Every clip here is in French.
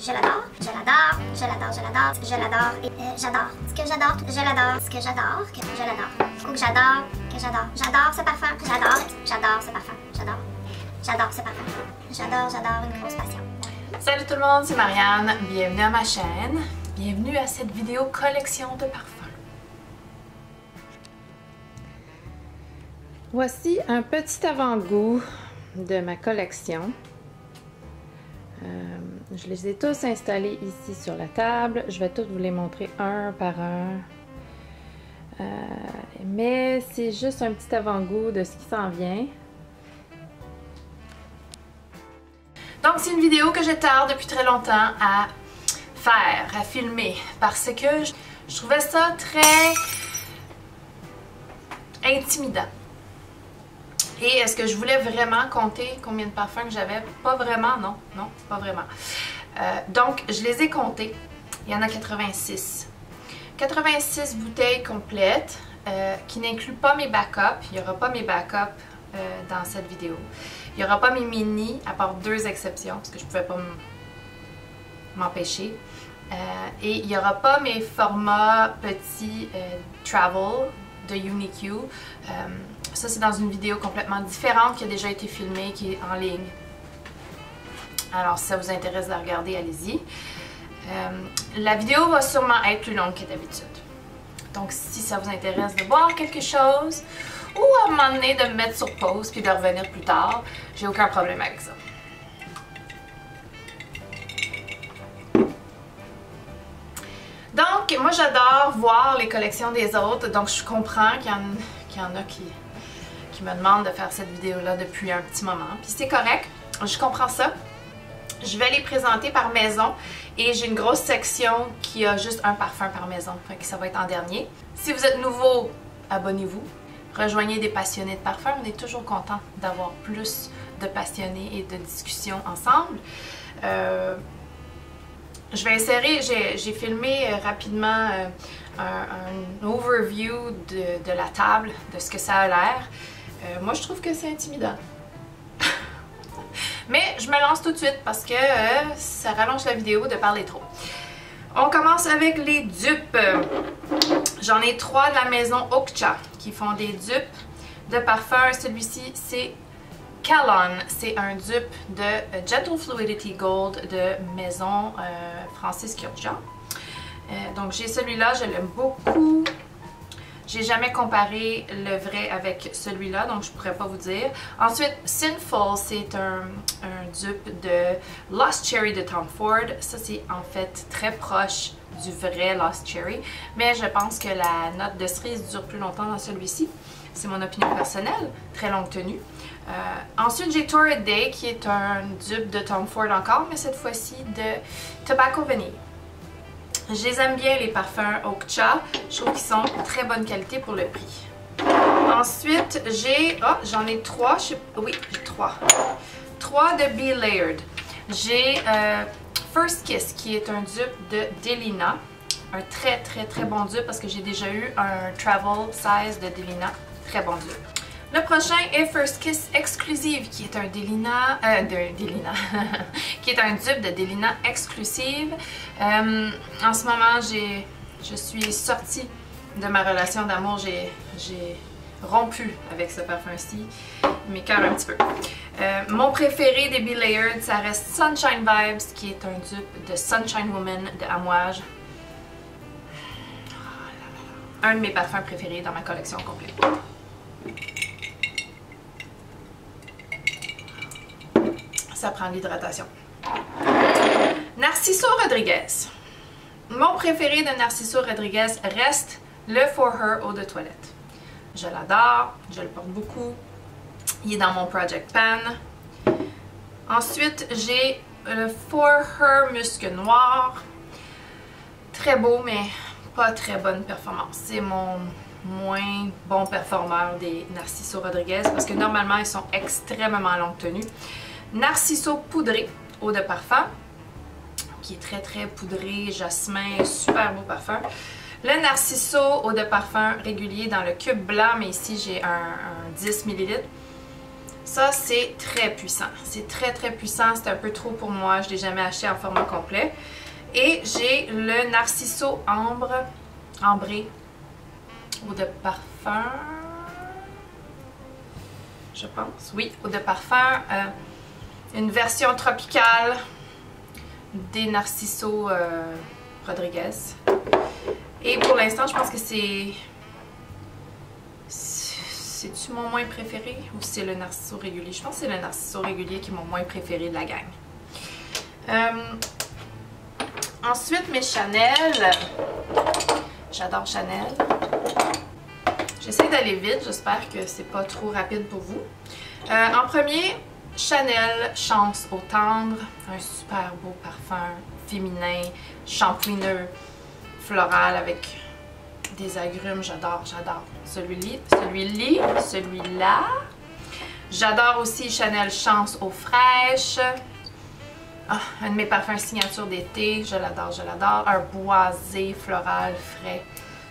Je l'adore, je l'adore, je l'adore, je l'adore, je l'adore, j'adore. Ce que j'adore, je l'adore, ce que j'adore, que je l'adore. Ou que j'adore, j'adore ce parfum, j'adore ce parfum, j'adore ce parfum. J'adore une grosse passion. Salut tout le monde, c'est Marianne, bienvenue à ma chaîne, bienvenue à cette vidéo collection de parfums. Voici un petit avant-goût de ma collection. Je les ai tous installés ici sur la table. Je vais tous vous les montrer un par un. Mais c'est juste un petit avant-goût de ce qui s'en vient. Donc c'est une vidéo que je tarde depuis très longtemps à faire, à filmer, parce que je trouvais ça très intimidant. Et est-ce que je voulais vraiment compter combien de parfums que j'avais? Pas vraiment, non, pas vraiment. Donc, je les ai comptés. Il y en a 86. 86 bouteilles complètes qui n'incluent pas mes backups. Il n'y aura pas mes backups dans cette vidéo. Il n'y aura pas mes mini, à part deux exceptions, parce que je ne pouvais pas m'empêcher. Et il n'y aura pas mes formats petits travel de UniQ. Ça, c'est dans une vidéo complètement différente qui a déjà été filmée, qui est en ligne. Alors, si ça vous intéresse de la regarder, allez-y. La vidéo va sûrement être plus longue que d'habitude. Donc, si ça vous intéresse de voir quelque chose, ou à un moment donné de me mettre sur pause puis de revenir plus tard, j'ai aucun problème avec ça. Donc, moi, j'adore voir les collections des autres. Donc, je comprends qu'il y en a qui me demandent de faire cette vidéo-là depuis un petit moment. Puis c'est correct, je comprends ça. Je vais les présenter par maison et j'ai une grosse section qui a juste un parfum par maison. Fait que ça va être en dernier. Si vous êtes nouveau, abonnez-vous. Rejoignez des passionnés de parfum. On est toujours content d'avoir plus de passionnés et de discussions ensemble. Je vais insérer, j'ai filmé rapidement un overview de la table, de ce que ça a l'air. Moi, je trouve que c'est intimidant. Mais je me lance tout de suite parce que ça rallonge la vidéo de parler trop. On commence avec les dupes. J'en ai 3 de la maison Okja qui font des dupes de parfum. Celui-ci, c'est Calonne. C'est un dupe de Gentle Fluidity Gold de maison Francis Kurkdjian. Donc j'ai celui-là, je l'aime beaucoup. J'ai jamais comparé le vrai avec celui-là, donc je pourrais pas vous dire. Ensuite, Sinful, c'est un dupe de Lost Cherry de Tom Ford. Ça, c'est en fait très proche du vrai Lost Cherry, mais je pense que la note de cerise dure plus longtemps dans celui-ci. C'est mon opinion personnelle, très longue tenue. Ensuite, j'ai Torrid Day, qui est un dupe de Tom Ford encore, mais cette fois-ci de Tobacco Vanille. Je les aime bien, les parfums Okja. Je trouve qu'ils sont de très bonne qualité pour le prix. Ensuite, j'ai... Oh, j'en ai 3. Oui, j'ai 3. 3 de Be Layered. J'ai First Kiss, qui est un dupe de Delina. Un très bon dupe parce que j'ai déjà eu un Travel Size de Delina. Très bon dupe. Le prochain est First Kiss Exclusive, qui est un Delina, qui est un dupe de Delina Exclusive. En ce moment, je suis sortie de ma relation d'amour. J'ai rompu avec ce parfum-ci, mes cœurs un petit peu. Mon préféré des Be Layered, ça reste Sunshine Vibes, qui est un dupe de Sunshine Woman de Amouage. Un de mes parfums préférés dans ma collection complète. Ça prend de l'hydratation. Narciso Rodriguez. Mon préféré de Narciso Rodriguez reste le For Her eau de toilette. Je l'adore, je le porte beaucoup. Il est dans mon Project Pan. Ensuite, j'ai le For Her Musc Noir. Très beau, mais pas très bonne performance. C'est mon moins bon performeur des Narciso Rodriguez parce que normalement, ils sont extrêmement longue tenue. Narciso poudré, eau de parfum, qui est très poudré, jasmin, super beau parfum. Le Narciso, eau de parfum régulier dans le cube blanc, mais ici j'ai un 10 ml. Ça, c'est très puissant. C'est très puissant. C'est un peu trop pour moi. Je ne l'ai jamais acheté en format complet. Et j'ai le Narciso ambré eau de parfum. Je pense. Oui, eau de parfum. Une version tropicale des Narciso Rodriguez. Et pour l'instant, je pense que c'est-tu mon moins préféré ou c'est le Narciso régulier? Je pense que c'est le Narciso régulier qui est mon moins préféré de la gang. Ensuite, mes Chanel. J'adore Chanel. J'essaie d'aller vite, j'espère que c'est pas trop rapide pour vous. En premier, Chanel Chance au tendre. Un super beau parfum féminin, shampooineux, floral avec des agrumes. J'adore. Celui-là. J'adore aussi Chanel Chance eau fraîche. Ah, un de mes parfums signature d'été. Je l'adore. Un boisé floral frais.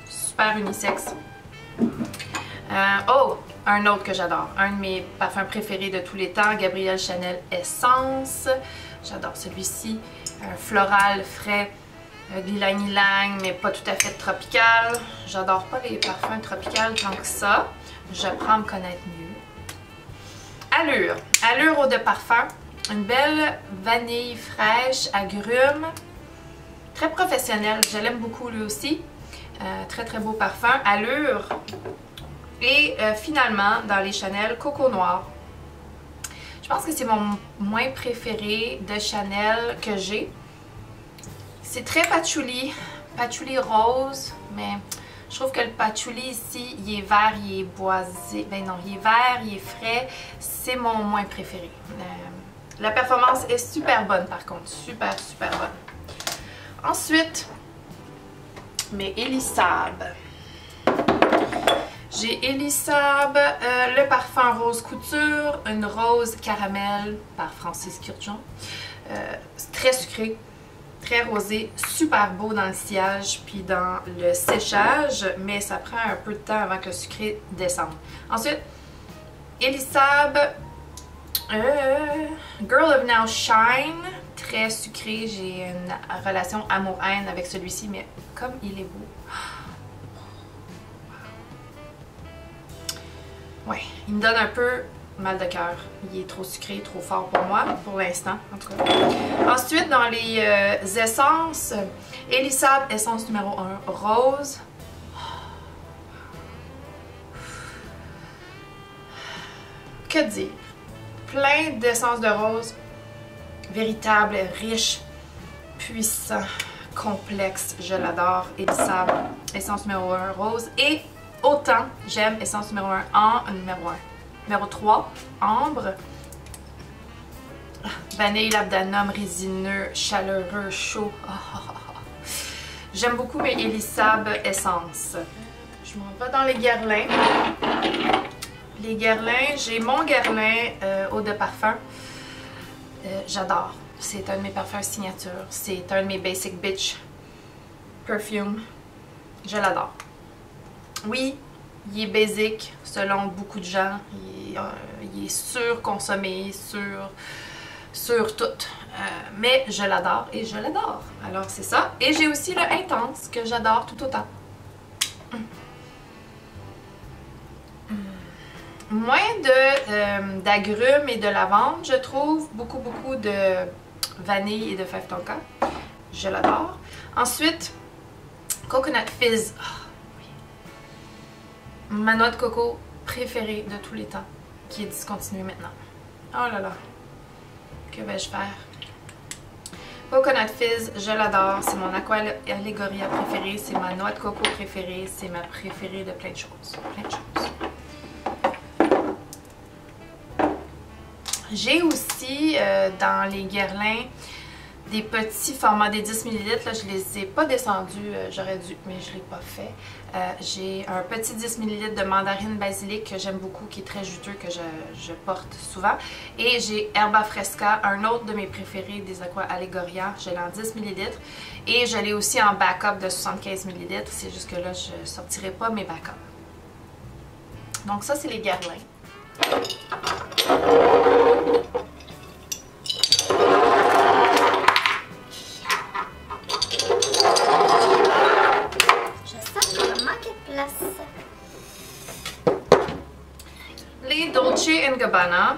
Super unisexe. Un autre que j'adore. Un de mes parfums préférés de tous les temps. Gabrielle Chanel Essence. J'adore celui-ci. Un floral frais. Ylang, mais pas tout à fait tropical. J'adore pas les parfums tropicaux tant que ça. J'apprends à me connaître mieux. Allure. Allure eau de parfum. Une belle vanille fraîche, agrumes. Très professionnel. Je l'aime beaucoup lui aussi. Très beau parfum. Allure. Et finalement, dans les Chanel, Coco Noir. Je pense que c'est mon moins préféré de Chanel que j'ai. C'est très patchouli rose, mais je trouve que le patchouli ici, il est vert, il est boisé. Ben non, il est vert, il est frais. C'est mon moins préféré. La performance est super bonne par contre, super bonne. Ensuite, mes Elisab. J'ai Elisab, le parfum rose couture, une rose caramel par Francis Kurkdjian. Très sucré. Très rosé, super beau dans le sillage puis dans le séchage, mais ça prend un peu de temps avant que le sucré descende. Ensuite, Elisab Girl of Now Shine, très sucré. J'ai une relation amour-haine avec celui-ci, mais comme il est beau. Ouais, il me donne un peu mal de cœur. Il est trop sucré, trop fort pour moi, pour l'instant, en tout cas. Ensuite, dans les essences, Elisab, essence numéro 1, rose. Que dire? Plein d'essences de rose. Véritable, riche, puissant, complexe. Je l'adore. Elisab, essence numéro 1, rose. Et autant, j'aime essence numéro 1 en numéro 1. Numéro 3, ambre. Vanille, labdanum, résineux, chaleureux, chaud. J'aime beaucoup mes Elisab Essence. Je m'en vais dans les Guerlain. Les Guerlain, j'ai mon Guerlain eau de parfum. J'adore. C'est un de mes parfums signature. C'est un de mes Basic Bitch Perfume. Je l'adore. Oui, il est basic selon beaucoup de gens. Il est surconsommé, sur tout. Mais je l'adore et je l'adore. Alors c'est ça. Et j'ai aussi le Intense que j'adore tout autant. Moins d'agrumes et de lavande, je trouve. Beaucoup de vanille et de fève tonka. Je l'adore. Ensuite, Coconut Fizz. Ma noix de coco préférée de tous les temps, qui est discontinuée maintenant. Oh là là, que vais-je faire? Coconut Fizz, je l'adore, c'est mon Aqua Allegoria préférée, c'est ma noix de coco préférée, c'est ma préférée de plein de choses. J'ai aussi dans les Guerlain des petits formats des 10 ml. Là, je les ai pas descendus, j'aurais dû, mais je l'ai pas fait. J'ai un petit 10 ml de mandarine basilic que j'aime beaucoup, qui est très juteux, que je porte souvent. Et j'ai Herba Fresca, un autre de mes préférés des Aqua Allegoria. Je l'ai en 10 ml. Et je l'ai aussi en backup de 75 ml. C'est juste que là, je ne sortirai pas mes backups. Donc ça, c'est les Guerlain. Les Dolce & Gabbana,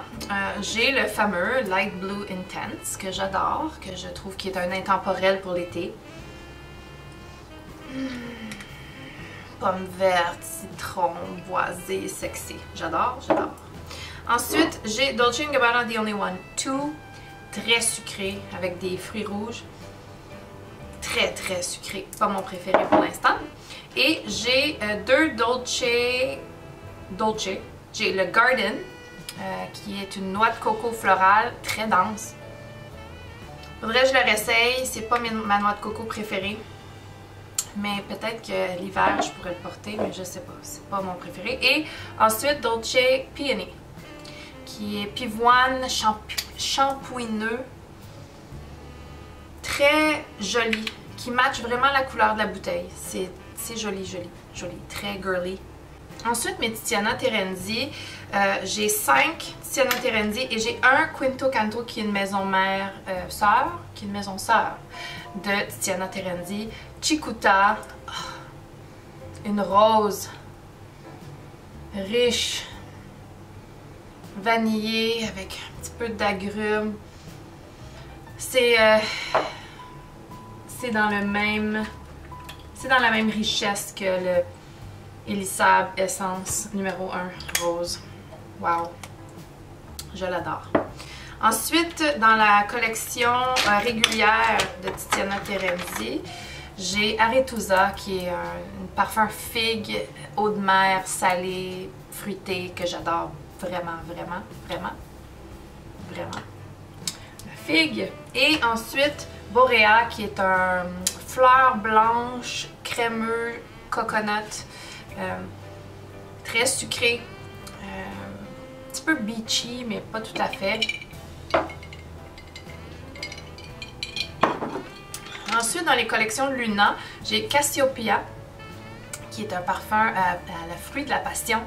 j'ai le fameux Light Blue Intense que j'adore, que je trouve qui est un intemporel pour l'été. Pomme verte, citron, boisé, sexy. J'adore, j'adore. Ensuite, j'ai Dolce & Gabbana The Only One 2, très sucré avec des fruits rouges. Très très sucré, pas mon préféré pour l'instant. Et j'ai deux Dolce. J'ai le Garden, qui est une noix de coco florale très dense. Faudrait que je le réessaye, c'est pas ma noix de coco préférée. Mais peut-être que l'hiver je pourrais le porter, mais je sais pas, c'est pas mon préféré. Et ensuite Dolce Peony, qui est pivoine shampooineux, très joli, qui matche vraiment la couleur de la bouteille. C'est joli, joli, joli, très girly. Ensuite, mes Tiziana Terenzi, j'ai 5 Tiziana Terenzi et j'ai un Quinto Canto qui est une maison mère sœur, qui est une maison sœur de Tiziana Terenzi. Cicuta, une rose riche, vanillée avec un petit peu d'agrumes. C'est dans la même richesse que le Elisab Essence numéro 1 rose. Wow! Je l'adore. Ensuite, dans la collection régulière de Tiziana Terenzi, j'ai Aretusa qui est un parfum figue, eau de mer, salé, fruité que j'adore vraiment, vraiment, vraiment, vraiment. La figue. Et ensuite, Borea qui est un fleur blanche, crémeux, coconut. Très sucré, un petit peu beachy, mais pas tout à fait. Ensuite, dans les collections Luna, j'ai Cassiopeia, qui est un parfum à la fruit de la passion.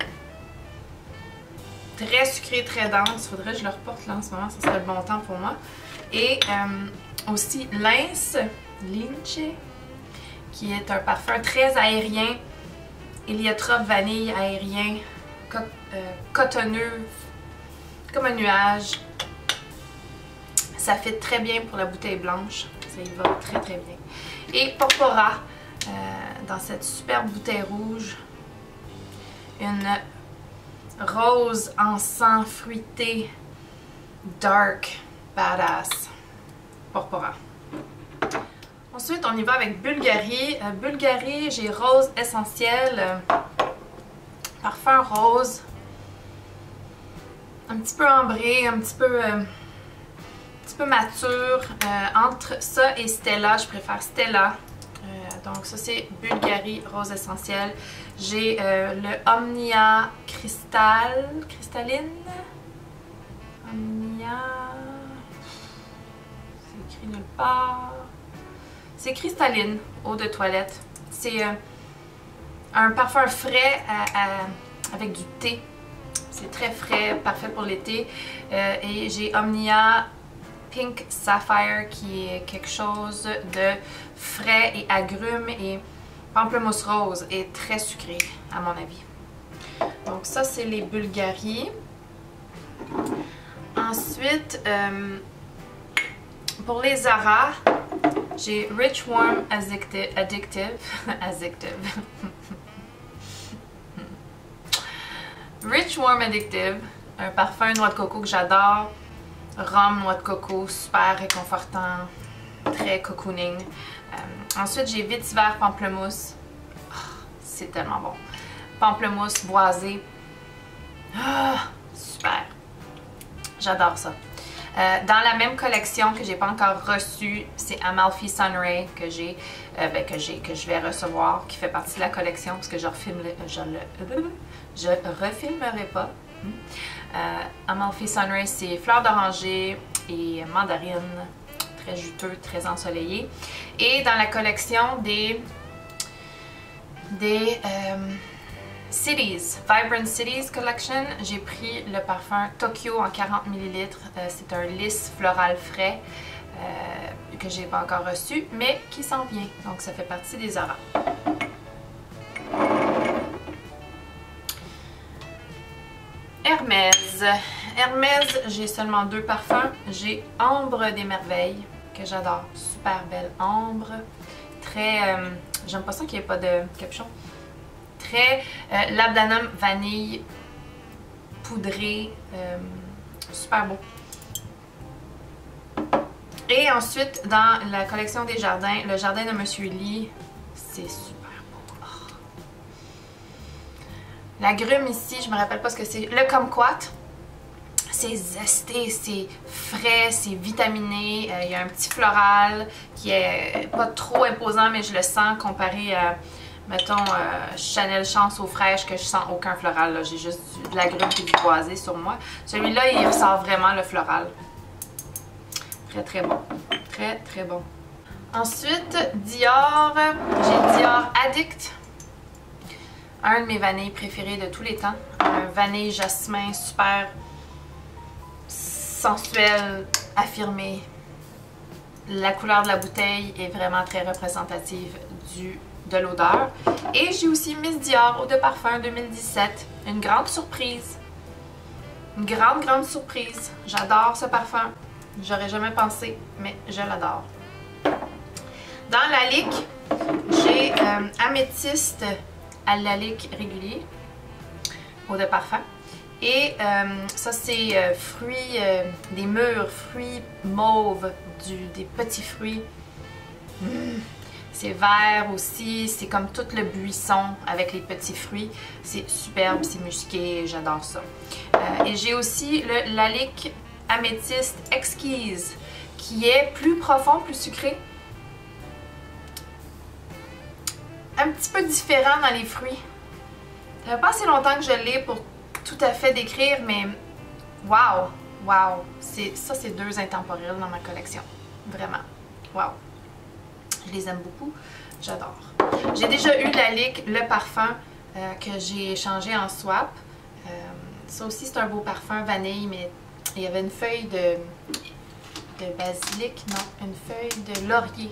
Très sucré, très dense. Faudrait que je le reporte là en ce moment, ça serait le bon temps pour moi. Et aussi Lince, qui est un parfum très aérien. Héliotrope, vanille, aérien, cotonneux, comme un nuage. Ça fait très bien pour la bouteille blanche. Ça y va très très bien. Et Porpora, dans cette superbe bouteille rouge. Une rose encens fruité, dark, badass. Porpora. Ensuite, on y va avec Bulgari. Bulgari, j'ai Rose Essentiel. Parfum rose. Un petit peu ambré, un petit peu mature. Entre ça et Stella, je préfère Stella. Donc ça, c'est Bulgari Rose Essentiel. J'ai le Omnia cristalline. Omnia... c'est écrit nulle part. C'est cristalline, eau de toilette. C'est un parfum frais avec du thé. C'est très frais, parfait pour l'été. Et j'ai Omnia Pink Sapphire qui est quelque chose de frais et agrumes et pamplemousse rose et très sucré à mon avis. Donc ça, c'est les Bulgari. Ensuite, pour les Zara, j'ai Rich Warm Addictive. Rich Warm Addictive, un parfum noix de coco que j'adore. Rhum, noix de coco, super réconfortant, très cocooning. Ensuite, j'ai Vétiver Pamplemousse. Oh, c'est tellement bon. Pamplemousse boisé. Oh, super. J'adore ça. Dans la même collection que j'ai pas encore reçue, c'est Amalfi Sunray que je vais recevoir, qui fait partie de la collection parce que je refilmerai pas. Amalfi Sunray, c'est fleurs d'oranger et mandarine, très juteux, très ensoleillé. Et dans la collection des Cities, Vibrant Cities Collection. J'ai pris le parfum Tokyo en 40 ml. C'est un lisse floral frais que j'ai pas encore reçu, mais qui sent bien. Donc ça fait partie des Zara. Hermès. Hermès, j'ai seulement 2 parfums. J'ai Ambre des Merveilles, que j'adore. Super belle ambre. Très... j'aime pas ça qu'il n'y ait pas de capuchon. Très labdanum vanille poudré. Super beau. Et ensuite, dans la collection des jardins, le jardin de Monsieur Lee, c'est super beau. Oh. L'agrume ici, je me rappelle pas ce que c'est. Le kumquat, c'est zesté, c'est frais, c'est vitaminé. Il y a un petit floral qui est pas trop imposant, mais je le sens comparé à, mettons, Chanel Chance aux fraîches, que je sens aucun floral. J'ai juste de l'agrume et du boisé sur moi. Celui-là, il ressort vraiment le floral. Très très bon. Très très bon. Ensuite, Dior. J'ai Dior Addict. Un de mes vanilles préférés de tous les temps. Un vanille jasmin super sensuel, affirmé. La couleur de la bouteille est vraiment très représentative de l'odeur. Et j'ai aussi Miss Dior Eau de Parfum 2017. Une grande surprise. Une grande surprise. J'adore ce parfum. J'aurais jamais pensé, mais je l'adore. Dans la lique, j'ai Améthyste à l'alique régulier, eau de parfum. Et ça, c'est fruits, des mûres, fruits mauves, des petits fruits. C'est vert aussi, c'est comme tout le buisson avec les petits fruits. C'est superbe, c'est musqué, j'adore ça. Et j'ai aussi l'alique Améthyste Exquise, qui est plus profond, plus sucré. Un petit peu différent dans les fruits. Ça fait pas assez longtemps que je l'ai pour tout à fait décrire, mais wow! Wow! Ça, c'est 2 intemporels dans ma collection. Vraiment. Wow! Je les aime beaucoup. J'adore. J'ai déjà eu la lique, le parfum que j'ai changé en swap. Ça aussi, c'est un beau parfum vanille, mais il y avait une feuille de basilic, non, une feuille de laurier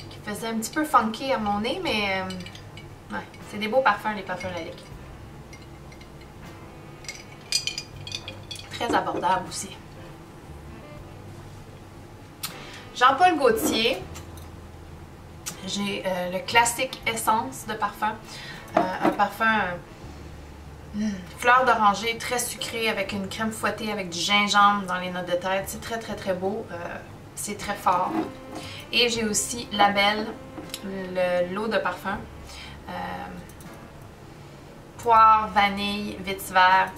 qui faisait un petit peu funky à mon nez, mais ouais, c'est des beaux parfums, les parfums Lalique. Très abordable aussi. Jean-Paul Gaultier, j'ai le classique Essence de parfum, un parfum fleur d'oranger très sucré avec une crème fouettée avec du gingembre dans les notes de tête. C'est très très très beau, c'est très fort. Et j'ai aussi La Belle, l'eau de parfum, poire, vanille, vétiver.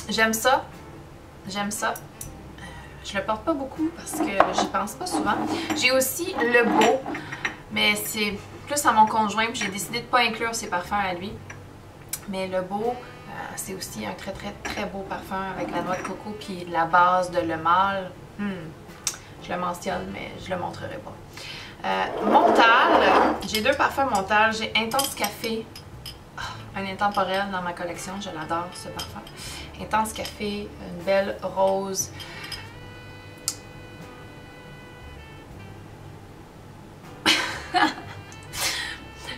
J'aime ça, j'aime ça. Je le porte pas beaucoup parce que j'y pense pas souvent. J'ai aussi Le Beau, mais c'est plus à mon conjoint, puis j'ai décidé de pas inclure ses parfums à lui. Mais Le Beau, c'est aussi un très très très beau parfum avec la noix de coco puis la base de Le Mâle. Je le mentionne, mais je le montrerai pas. Montal, j'ai 2 parfums Montal. J'ai Intense Café, un intemporel dans ma collection, je l'adore ce parfum. Intense Café, une belle rose.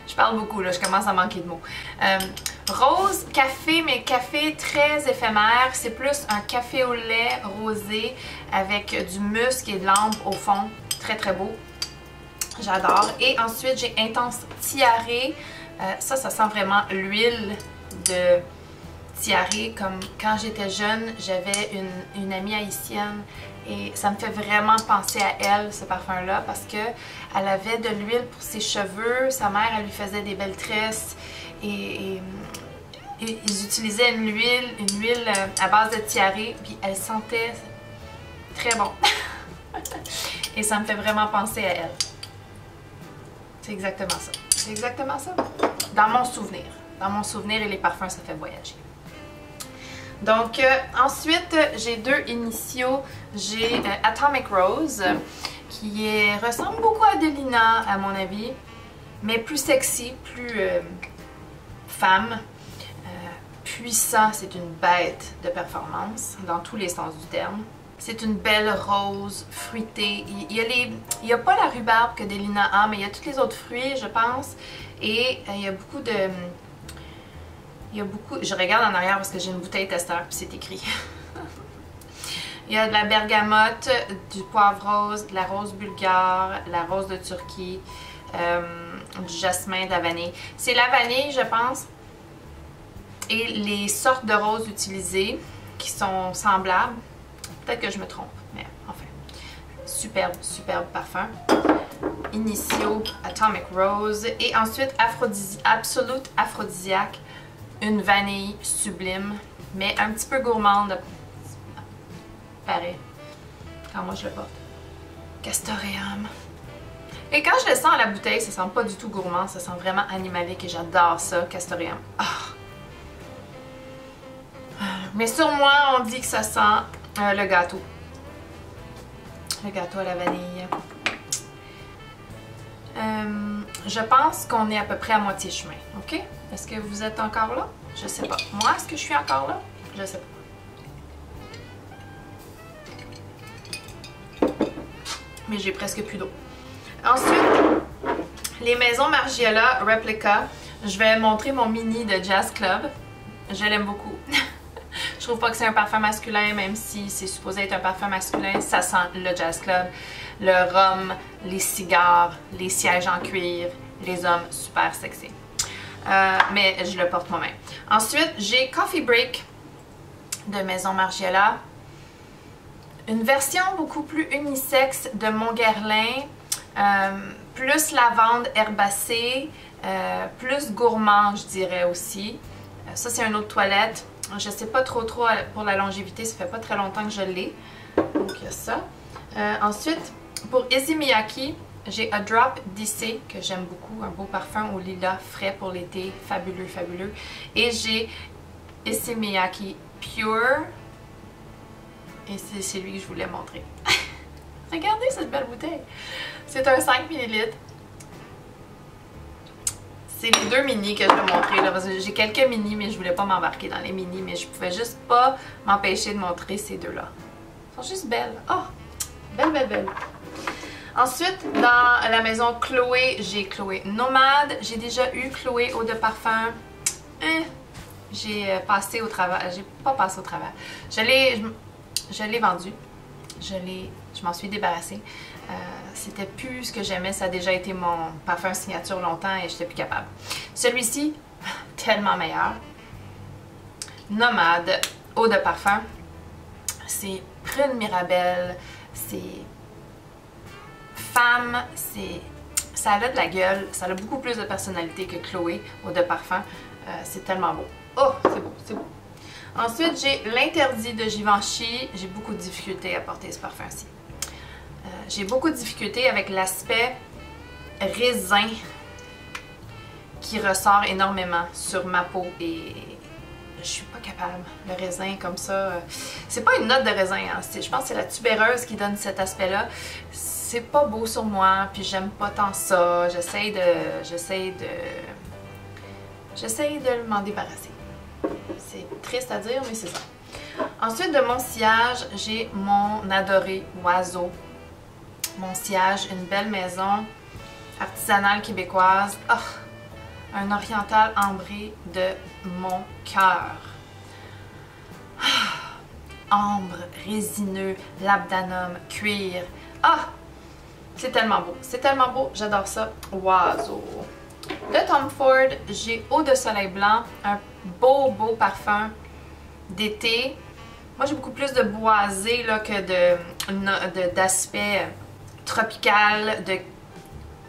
Je parle beaucoup là, je commence à manquer de mots. Rose, café, mais café très éphémère. C'est plus un café au lait rosé avec du musc et de l'ambre au fond. Très très beau. J'adore. Et ensuite, j'ai Intense Tiare. Ça sent vraiment l'huile de tiare. Comme quand j'étais jeune, j'avais une amie haïtienne et ça me fait vraiment penser à elle, ce parfum-là, parce que elle avait de l'huile pour ses cheveux. Sa mère, elle lui faisait des belles tresses et ils utilisaient une huile à base de tiare, puis elle sentait très bon. Et ça me fait vraiment penser à elle. C'est exactement ça. C'est exactement ça. Dans mon souvenir. Dans mon souvenir, et les parfums, ça fait voyager. Donc, ensuite, j'ai 2 initiaux. J'ai Atomic Rose, qui ressemble beaucoup à Delina, à mon avis, mais plus sexy, plus femme. Puissant, c'est une bête de performance dans tous les sens du terme. C'est une belle rose fruitée. Il y a pas la rhubarbe que Delina a, mais il y a tous les autres fruits, je pense. Et il y a beaucoup de... Je regarde en arrière parce que j'ai une bouteille testeur, puis c'est écrit. Il y a de la bergamote, du poivre rose, de la rose bulgare, la rose de Turquie, du jasmin, de la vanille. C'est la vanille, je pense, et les sortes de roses utilisées qui sont semblables. Peut-être que je me trompe, mais enfin. Superbe, superbe parfum. Initio Atomic Rose. Et ensuite, Absolute Aphrodisiaque. Une vanille sublime, mais un petit peu gourmande. Pareil. Quand moi je le porte. Castoreum. Et quand je le sens à la bouteille, ça sent pas du tout gourmand, ça sent vraiment animalique et j'adore ça, Castoreum. Oh. Mais sur moi, on dit que ça sent le gâteau. Le gâteau à la vanille. Je pense qu'on est à peu près à moitié chemin, ok? Est-ce que vous êtes encore là? Je sais pas. Moi, est-ce que je suis encore là? Je sais pas. Mais j'ai presque plus d'eau. Ensuite, les maisons Margiela Replica. Je vais montrer mon mini de Jazz Club. Je l'aime beaucoup. Je trouve pas que c'est un parfum masculin, même si c'est supposé être un parfum masculin. Ça sent le Jazz Club, le rhum, les cigares, les sièges en cuir, les hommes super sexy. Mais je le porte moi-même. Ensuite, j'ai Coffee Break de Maison Margiela. Une version beaucoup plus unisexe de Montguerlain. Plus lavande herbacée, plus gourmand, je dirais aussi. Ça, c'est une autre toilette. Je sais pas trop pour la longévité, ça fait pas très longtemps que je l'ai. Donc, il y a ça. Ensuite, pour Issey Miyake, j'ai A Drop d'Issey, que j'aime beaucoup. Un beau parfum au lilas frais pour l'été. Fabuleux, fabuleux. Et j'ai Issey Miyake Pure. Et c'est celui que je voulais montrer. Regardez cette belle bouteille. C'est un 5 ml. C'est les deux mini que je vais montrer là, parce que j'ai quelques mini, mais je voulais pas m'embarquer dans les mini, mais je pouvais juste pas m'empêcher de montrer ces deux-là. Elles sont juste belles. Oh! Belle, belle, belle. Ensuite, dans la maison Chloé, j'ai Chloé Nomade. J'ai déjà eu Chloé eau de parfum. J'ai passé au travers. J'ai pas passé au travers. Je l'ai vendu. Je m'en suis débarrassée. C'était plus ce que j'aimais, ça a déjà été mon parfum signature longtemps et j'étais plus capable. Celui-ci, tellement meilleur. Nomade, eau de parfum. C'est prune mirabelle, c'est femme, ça a de la gueule, ça a beaucoup plus de personnalité que Chloé, eau de parfum. C'est tellement beau. Oh, c'est beau, c'est beau. Ensuite, j'ai l'Interdit de Givenchy. J'ai beaucoup de difficultés à porter ce parfum-ci. J'ai beaucoup de difficultés avec l'aspect raisin qui ressort énormément sur ma peau et je suis pas capable. Le raisin comme ça, c'est pas une note de raisin, hein. Je pense que c'est la tubéreuse qui donne cet aspect-là. C'est pas beau sur moi, puis j'aime pas tant ça. J'essaye de m'en débarrasser. C'est triste à dire, mais c'est ça. Ensuite, de mon sillage, j'ai mon adoré Oiseau. Mon sillage, une belle maison artisanale québécoise. Oh, un oriental ambré de mon cœur. Ambre, résineux, labdanum, cuir. Ah! C'est tellement beau. C'est tellement beau. J'adore ça. Oiseau. De Tom Ford, j'ai Eau de Soleil Blanc. Un beau, beau parfum d'été. Moi, j'ai beaucoup plus de boisé là, que d'aspect tropical,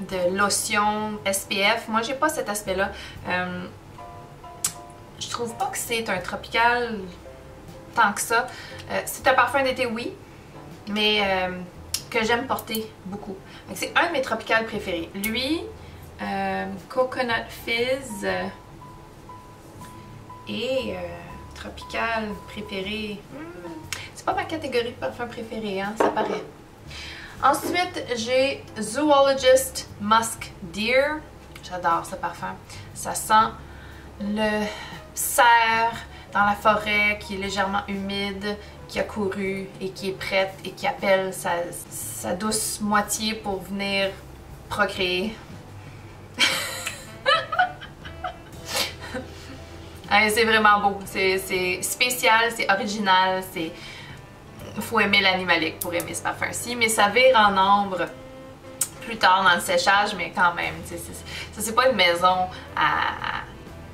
de lotion, SPF. Moi, j'ai pas cet aspect-là. Je trouve pas que c'est un tropical tant que ça. C'est un parfum d'été, oui, mais que j'aime porter beaucoup. C'est un de mes tropicales préférés. Lui, Coconut Fizz et tropical préféré. C'est pas ma catégorie de parfum préféré, hein, ça paraît. Ensuite, j'ai Zoologist Musk Deer. J'adore ce parfum. Ça sent le cerf dans la forêt qui est légèrement humide, qui a couru et qui est prête et qui appelle sa douce moitié pour venir procréer. C'est vraiment beau, c'est spécial, c'est original, faut aimer l'animalique pour aimer ce parfum-ci, mais ça vire en ombre plus tard dans le séchage, mais quand même, ça c'est pas une maison à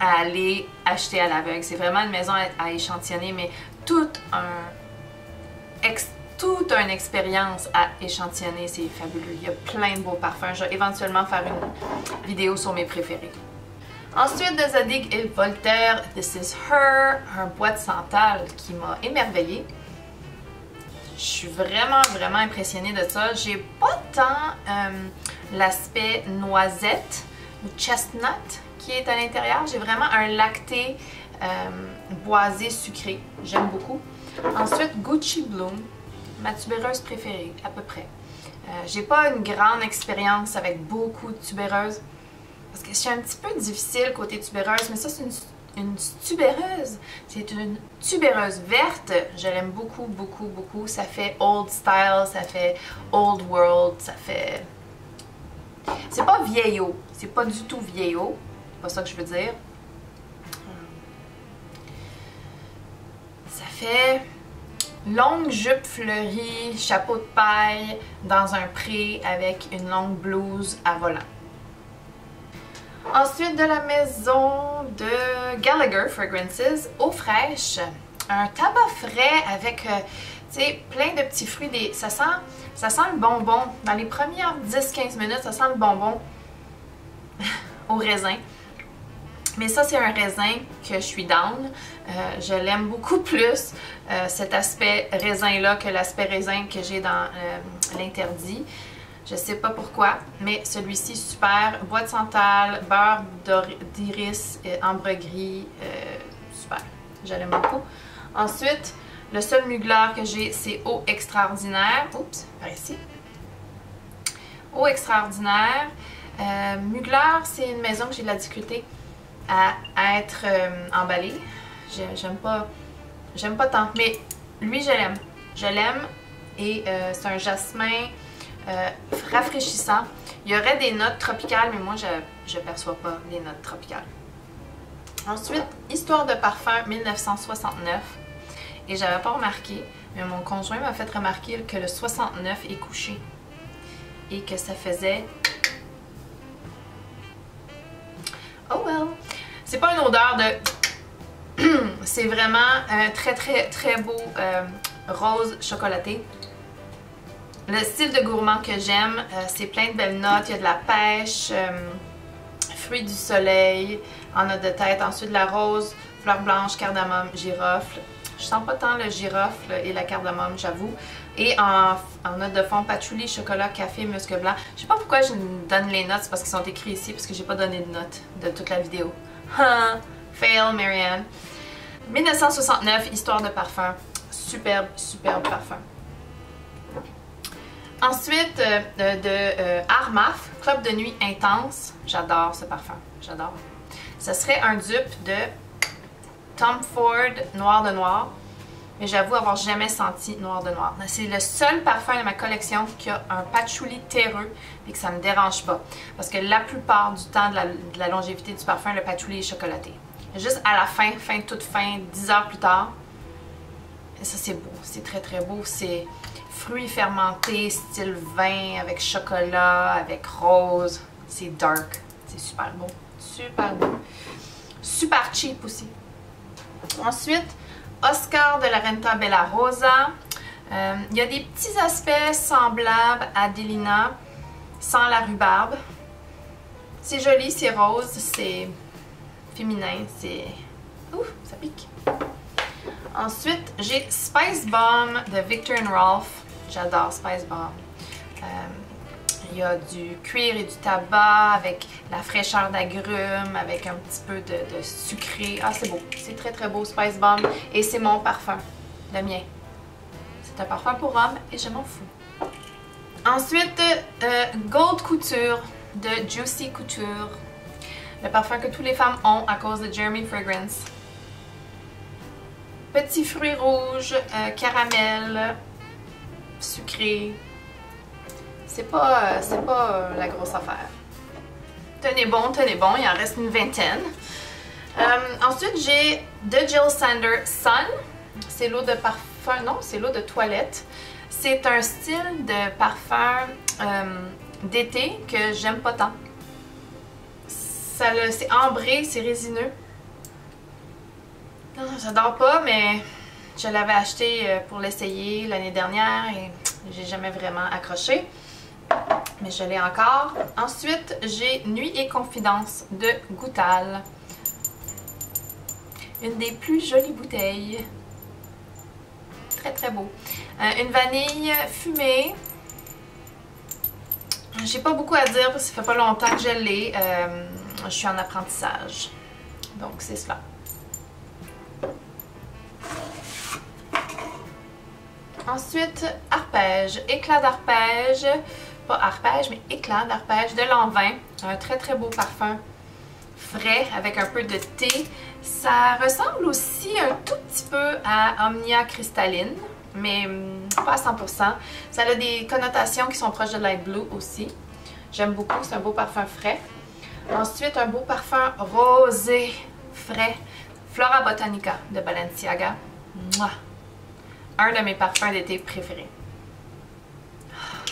aller acheter à l'aveugle, c'est vraiment une maison à échantillonner, mais toute une expérience à échantillonner, c'est fabuleux. Il y a plein de beaux parfums, je vais éventuellement faire une vidéo sur mes préférés. Ensuite, de Zadig et Voltaire, This Is Her, un bois de santal qui m'a émerveillée. Je suis vraiment impressionnée de ça. J'ai pas tant l'aspect noisette ou chestnut qui est à l'intérieur. J'ai vraiment un lacté boisé sucré. J'aime beaucoup. Ensuite, Gucci Bloom, ma tubéreuse préférée, à peu près. J'ai pas une grande expérience avec beaucoup de tubéreuses. Parce que je suis un petit peu difficile côté tubéreuse, mais ça c'est une tubéreuse. C'est une tubéreuse verte. Je l'aime beaucoup. Ça fait old style, ça fait old world, ça fait... C'est pas vieillot. C'est pas du tout vieillot. C'est pas ça que je veux dire. Ça fait longue jupe fleurie, chapeau de paille, dans un pré avec une longue blouse à volant. Ensuite, de la maison de Gallagher Fragrances, eau fraîche, un tabac frais avec tu sais, plein de petits fruits. Ça sent le bonbon. Dans les premières 10-15 minutes, ça sent le bonbon au raisin. Mais ça, c'est un raisin que je suis down. Je l'aime beaucoup plus, cet aspect raisin-là, que l'aspect raisin que j'ai dans l'interdit. Je sais pas pourquoi, mais celui-ci super. Bois de santal, beurre d'iris, ambre gris, super. Je l'aime beaucoup. Ensuite, le seul mugler que j'ai, c'est Eau Extraordinaire. Oups, par ici. Eau Extraordinaire. Mugler, c'est une maison que j'ai de la difficulté à être emballée. J'aime pas tant, mais lui, je l'aime. Je l'aime et c'est un jasmin rafraîchissant. Il y aurait des notes tropicales, mais moi je perçois pas les notes tropicales. Ensuite, Histoire de parfum 1969. Et j'avais pas remarqué, mais mon conjoint m'a fait remarquer que le 69 est couché. Et que ça faisait... Oh well! C'est pas une odeur de... C'est vraiment un très beau rose chocolaté. Le style de gourmand que j'aime, c'est plein de belles notes. Il y a de la pêche, fruits du soleil en note de tête. Ensuite, la rose, fleur blanche, cardamome, girofle. Je sens pas tant le girofle et la cardamome, j'avoue. Et en note de fond, patchouli, chocolat, café, musc blanc. Je sais pas pourquoi je donne les notes, c'est parce qu'ils sont écrits ici, parce que j'ai pas donné de notes de toute la vidéo. Fail, Marianne. 1969, Histoire de parfum. Superbe parfum. Ensuite, de Armaf, Club de nuit intense. J'adore ce parfum. J'adore. Ce serait un dupe de Tom Ford Noir de Noir. Mais j'avoue avoir jamais senti Noir de Noir. C'est le seul parfum de ma collection qui a un patchouli terreux et que ça me dérange pas. Parce que la plupart du temps de la longévité du parfum, le patchouli est chocolaté. Juste à la fin, toute fin, 10 heures plus tard. Et ça c'est beau, c'est très beau. C'est fruits fermentés, style vin, avec chocolat, avec rose. C'est dark. C'est super beau. Super beau. Super cheap aussi. Ensuite, Oscar de la Renta Bella Rosa. Il y a des petits aspects semblables à Delina, sans la rhubarbe. C'est joli, c'est rose, c'est féminin, c'est... Ouf, ça pique. Ensuite, j'ai Spice Bomb de Viktor & Rolf. J'adore Spice Bomb. Il y a du cuir et du tabac avec la fraîcheur d'agrumes, avec un petit peu de sucré. Ah, c'est beau. C'est très beau, Spice Bomb. Et c'est mon parfum, le mien. C'est un parfum pour homme et je m'en fous. Ensuite, Gold Couture de Juicy Couture. Le parfum que toutes les femmes ont à cause de Jeremy Fragrance. Petits fruits rouges, caramel, sucré. C'est pas la grosse affaire. Tenez bon, il en reste une vingtaine. Ensuite, j'ai The Jill Sander Sun. C'est l'eau de parfum, non, c'est l'eau de toilette. C'est un style de parfum d'été que j'aime pas tant. C'est ambré, c'est résineux. J'adore pas, mais je l'avais acheté pour l'essayer l'année dernière et j'ai jamais vraiment accroché. Mais je l'ai encore. Ensuite, j'ai Nuit et Confidence de Goutal. Une des plus jolies bouteilles. Très très beau. Une vanille fumée. J'ai pas beaucoup à dire parce que ça fait pas longtemps que je l'ai. Je suis en apprentissage. Donc c'est cela. Ensuite, arpège. Éclat d'arpège. Pas arpège, mais éclat d'arpège de Lanvin. Un très très beau parfum frais avec un peu de thé. Ça ressemble aussi un tout petit peu à Omnia cristalline, mais pas à 100%. Ça a des connotations qui sont proches de Light Blue aussi. J'aime beaucoup, c'est un beau parfum frais. Ensuite, un beau parfum rosé frais. Flora Botanica de Balenciaga. Mouah! Un de mes parfums d'été préférés.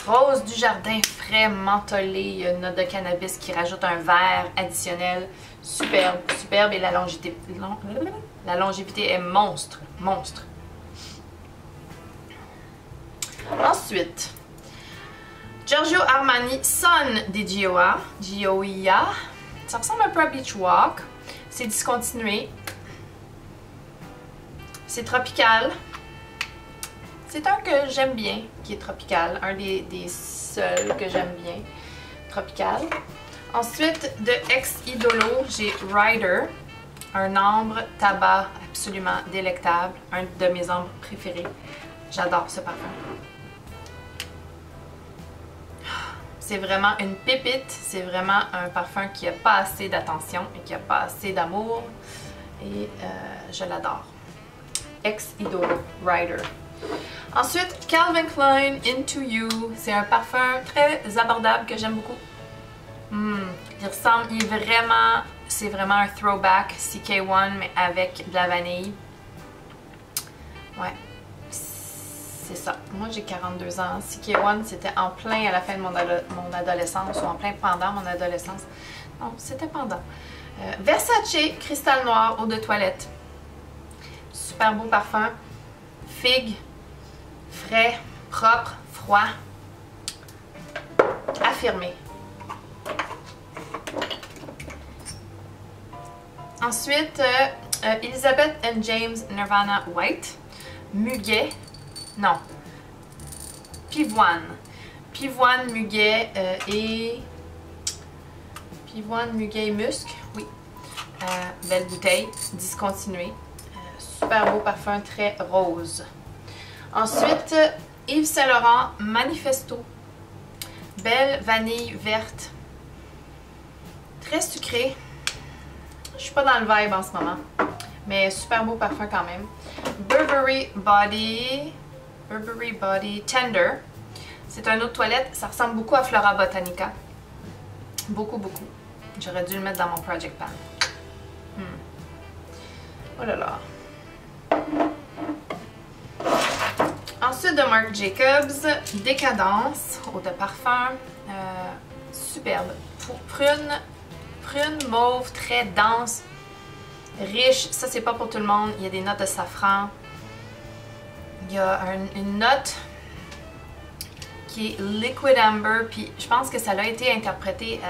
Rose du jardin frais, mentholé. Il y a une note de cannabis qui rajoute un vert additionnel. Superbe, superbe. Et la longévité est monstre. Monstre. Ensuite, Giorgio Armani Sun des Gioia. Ça ressemble un peu à Beach Walk. C'est discontinué. C'est tropical. C'est un que j'aime bien, qui est tropical. Un des seuls que j'aime bien, tropical. Ensuite, de Ex Idolo, j'ai Rider. Un ambre tabac absolument délectable. Un de mes ombres préférés. J'adore ce parfum. C'est vraiment une pépite. C'est vraiment un parfum qui n'a pas assez d'attention et qui n'a pas assez d'amour. Et je l'adore. Ex Idolo, Rider. Ensuite, Calvin Klein Into You. C'est un parfum très abordable que j'aime beaucoup. Il ressemble, c'est vraiment un throwback CK1 mais avec de la vanille. Ouais, c'est ça. Moi j'ai 42 ans. CK1 c'était en plein à la fin de mon adolescence ou en plein pendant mon adolescence. Non, c'était pendant. Versace Cristal Noir eau de toilette. Super beau parfum. Figue. Frais, propre, froid, affirmé. Ensuite, Elizabeth & James Nirvana White, muguet, non, pivoine. Pivoine, muguet et musc, oui. Belle bouteille, discontinuée. Super beau parfum, très rose. Ensuite, Yves Saint Laurent Manifesto. Belle vanille verte. Très sucré. Je suis pas dans le vibe en ce moment. Mais super beau parfum quand même. Burberry Body Tender. C'est un eau de toilette. Ça ressemble beaucoup à Flora Botanica. Beaucoup, beaucoup. J'aurais dû le mettre dans mon Project Pan. Oh là là. Ensuite de Marc Jacobs, Décadence, eau de parfum, superbe. Prune mauve, très dense, riche. Ça, c'est pas pour tout le monde. Il y a des notes de safran. Il y a une note qui est Liquid Amber, puis je pense que ça a été interprété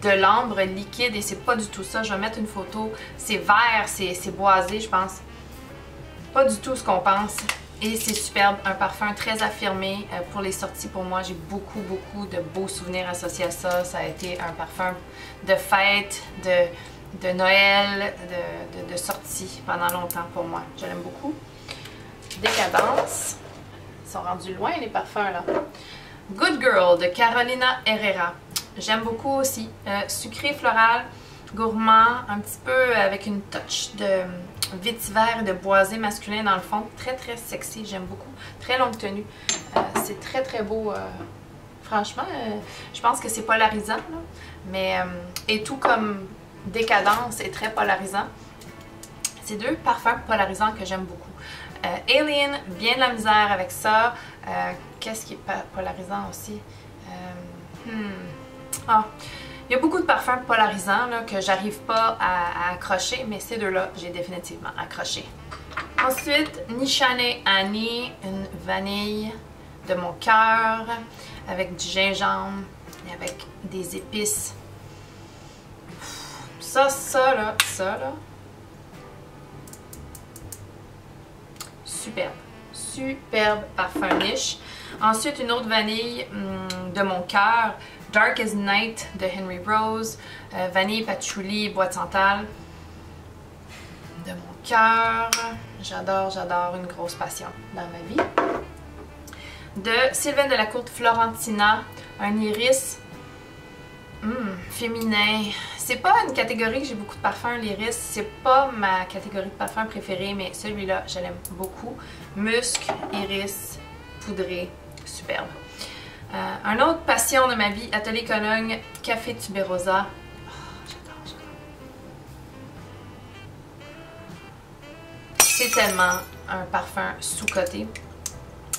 de l'ambre liquide et c'est pas du tout ça. Je vais mettre une photo. C'est vert, c'est boisé, je pense. Pas du tout ce qu'on pense. Et c'est superbe, un parfum très affirmé pour les sorties. Pour moi, j'ai beaucoup de beaux souvenirs associés à ça. Ça a été un parfum de fête, de Noël, de sortie pendant longtemps pour moi. Je l'aime beaucoup. Décadence. Ils sont rendus loin les parfums là. Good Girl de Carolina Herrera. J'aime beaucoup aussi. Sucré, floral, gourmand, un petit peu avec une touch de vétiver et de boisé masculin dans le fond. Très très sexy, j'aime beaucoup. Très longue tenue. C'est très très beau. Franchement, je pense que c'est polarisant. Là. Mais, et tout comme Décadence est très polarisant. C'est deux parfums polarisants que j'aime beaucoup. Alien, bien de la misère avec ça. Qu'est-ce qui est polarisant aussi? Ah, il y a beaucoup de parfums polarisants là, que j'arrive pas à accrocher, mais ces deux-là, j'ai définitivement accroché. Ensuite, Nishane Annie, une vanille de mon cœur, avec du gingembre et avec des épices. Ça là. Superbe. Superbe parfum niche. Ensuite, une autre vanille de mon cœur, Dark as Night de Henry Rose, vanille patchouli, bois de santal de mon cœur. J'adore, une grosse passion dans ma vie. De Sylvain Delacour Florentina, un iris féminin. C'est pas une catégorie que j'ai beaucoup de parfums, l'iris. C'est pas ma catégorie de parfum préférée, mais celui-là, je l'aime beaucoup. Musc, iris, poudré, superbe. Un autre passion de ma vie, Atelier Cologne, Café Tuberosa. Oh, j'adore. C'est tellement un parfum sous-coté.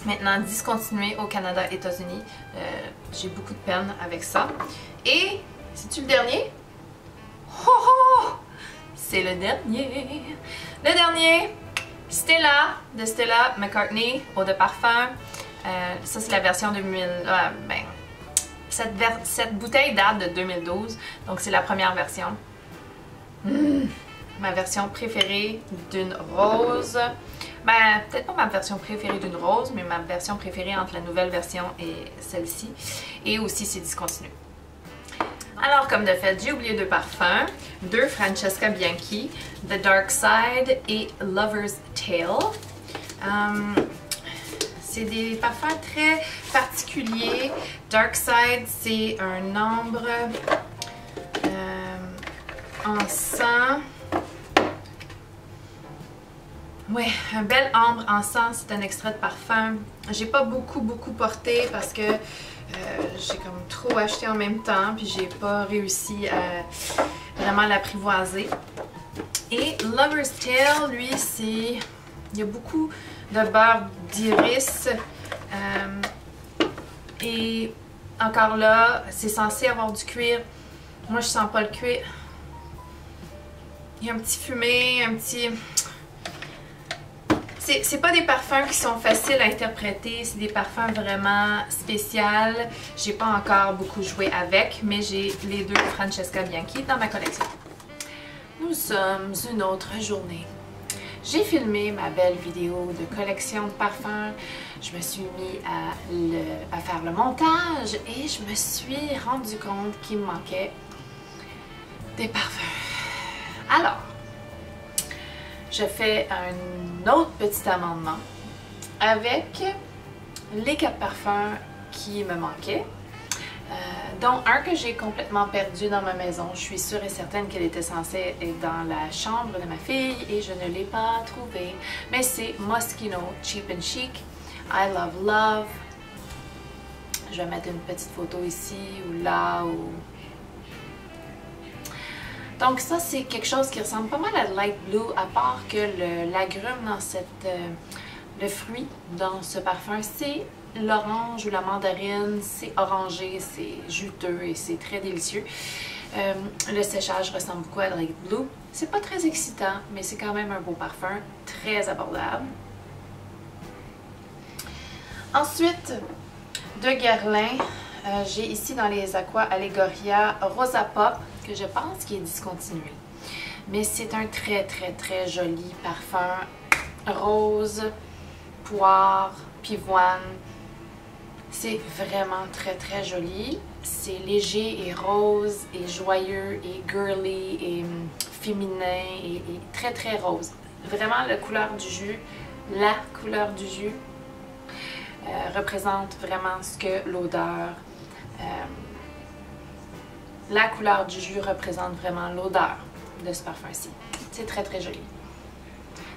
Maintenant discontinué au Canada et États-Unis. J'ai beaucoup de peine avec ça. Et, c'est-tu le dernier? Oh! C'est le dernier! Le dernier, Stella, de Stella McCartney, eau de parfum. Ça, c'est la version 2000. Cette bouteille date de 2012, donc c'est la première version. Ma version préférée d'une rose. Ben, peut-être pas ma version préférée d'une rose, mais ma version préférée entre la nouvelle version et celle-ci. Et aussi, c'est discontinué. Alors, comme de fait, j'ai oublié deux parfums. Deux Francesca Bianchi, The Dark Side et Lover's Tale. C'est des parfums très particuliers. Dark Side, c'est un ambre encens. Ouais, un bel ambre encens, c'est un extrait de parfum. J'ai pas beaucoup porté parce que j'ai comme trop acheté en même temps, puis j'ai pas réussi à vraiment l'apprivoiser. Et Lover's Tale, lui, c'est... Il y a beaucoup de beurre d'iris. Et encore là, c'est censé avoir du cuir. Moi, je sens pas le cuir. Il y a un petit fumé, un petit... C'est pas des parfums qui sont faciles à interpréter, c'est des parfums vraiment spéciaux. J'ai pas encore beaucoup joué avec, mais j'ai les deux Francesca Bianchi dans ma collection. Nous sommes une autre journée. J'ai filmé ma belle vidéo de collection de parfums. Je me suis mis à faire le montage et je me suis rendu compte qu'il me manquait des parfums. Alors, je fais un autre petit amendement avec les 4 parfums qui me manquaient, dont un que j'ai complètement perdu dans ma maison. Je suis sûre et certaine qu'elle était censée être dans la chambre de ma fille et je ne l'ai pas trouvée. Mais c'est Moschino Cheap and Chic, I Love Love. Je vais mettre une petite photo ici ou là ou... Donc ça, c'est quelque chose qui ressemble pas mal à Light Blue, à part que l'agrume dans le fruit dans ce parfum, c'est l'orange ou la mandarine, c'est orangé, c'est juteux et c'est très délicieux. Le séchage ressemble beaucoup à Light Blue. C'est pas très excitant, mais c'est quand même un beau parfum, très abordable. Ensuite, de Guerlain, j'ai ici dans les Aqua Allegoria Rosa Pop, que je pense qu'il est discontinué. Mais c'est un très joli parfum rose, poire, pivoine. C'est vraiment très joli. C'est léger et rose et joyeux et girly et féminin et très rose. Vraiment la couleur du jus, représente vraiment ce que l'odeur la couleur du jus représente vraiment l'odeur de ce parfum-ci. C'est très très joli.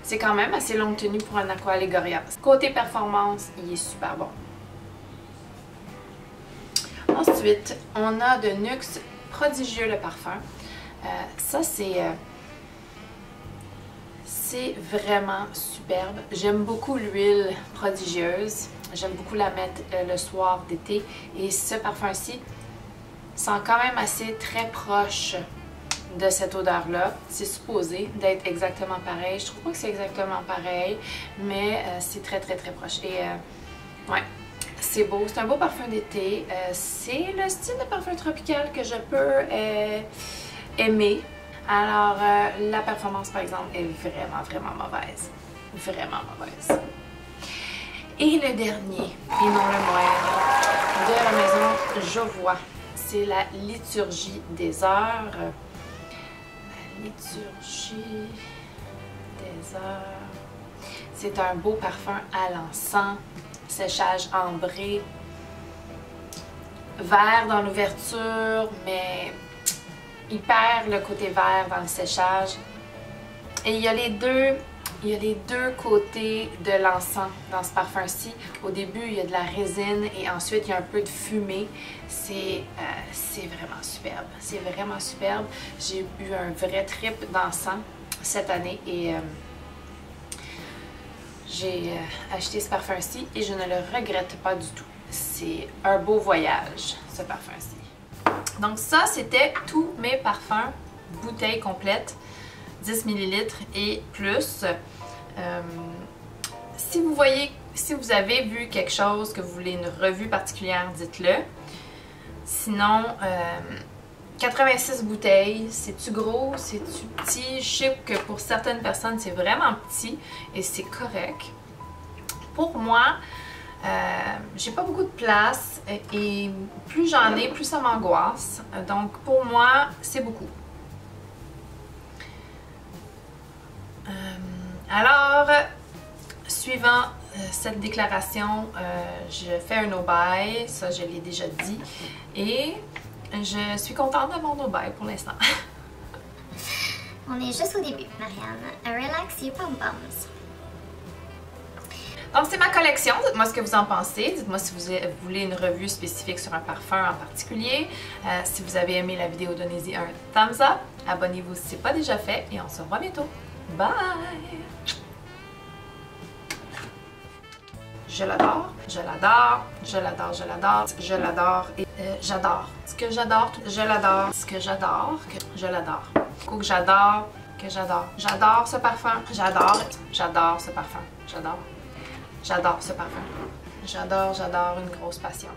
C'est quand même assez longue tenue pour un Aqua Allegoria. Côté performance, il est super bon. Ensuite, on a de Nuxe Prodigieux le parfum. Ça, c'est vraiment superbe. J'aime beaucoup l'huile prodigieuse. J'aime beaucoup la mettre le soir d'été. Et ce parfum-ci sent quand même assez très proche de cette odeur-là. C'est supposé d'être exactement pareil. Je trouve pas que c'est exactement pareil, mais c'est très très très proche. Et ouais, c'est beau. C'est un beau parfum d'été. C'est le style de parfum tropical que je peux aimer. Alors, la performance, par exemple, est vraiment, vraiment mauvaise. Vraiment mauvaise. Et le dernier, et non le moindre, de la maison Jovois, c'est la Liturgie des heures. La Liturgie des heures. C'est un beau parfum à l'encens, séchage ambré, vert dans l'ouverture, mais il perd le côté vert dans le séchage. Et il y a les deux côtés de l'encens dans ce parfum-ci. Au début, il y a de la résine et ensuite, il y a un peu de fumée. C'est vraiment superbe. C'est vraiment superbe. J'ai eu un vrai trip d'encens cette année et j'ai acheté ce parfum-ci et je ne le regrette pas du tout. C'est un beau voyage, ce parfum-ci. Donc ça, c'était tous mes parfums, bouteille complète, 10 ml et plus. Si vous avez vu quelque chose, que vous voulez une revue particulière, dites-le. Sinon, 86 bouteilles, c'est-tu gros, c'est-tu petit? Je sais que pour certaines personnes, c'est vraiment petit et c'est correct. Pour moi, j'ai pas beaucoup de place et plus j'en ai, plus ça m'angoisse. Donc pour moi, c'est beaucoup. Alors, suivant cette déclaration, je fais un no-buy, ça je l'ai déjà dit, et je suis contente de mon no-buy pour l'instant. On est juste au début, Marianne. Relax your pom-poms. Donc c'est ma collection, dites-moi ce que vous en pensez, dites-moi si vous voulez une revue spécifique sur un parfum en particulier. Si vous avez aimé la vidéo, donnez-y un thumbs up, abonnez-vous si ce n'est pas déjà fait et on se revoit bientôt. Bye! Je l'adore, je l'adore, je l'adore, je l'adore, je l'adore et j'adore. Ce que j'adore, je l'adore, ce que j'adore, je l'adore. Que j'adore, que j'adore. J'adore ce parfum, j'adore ce parfum, j'adore. J'adore ce parfum. J'adore une grosse passion.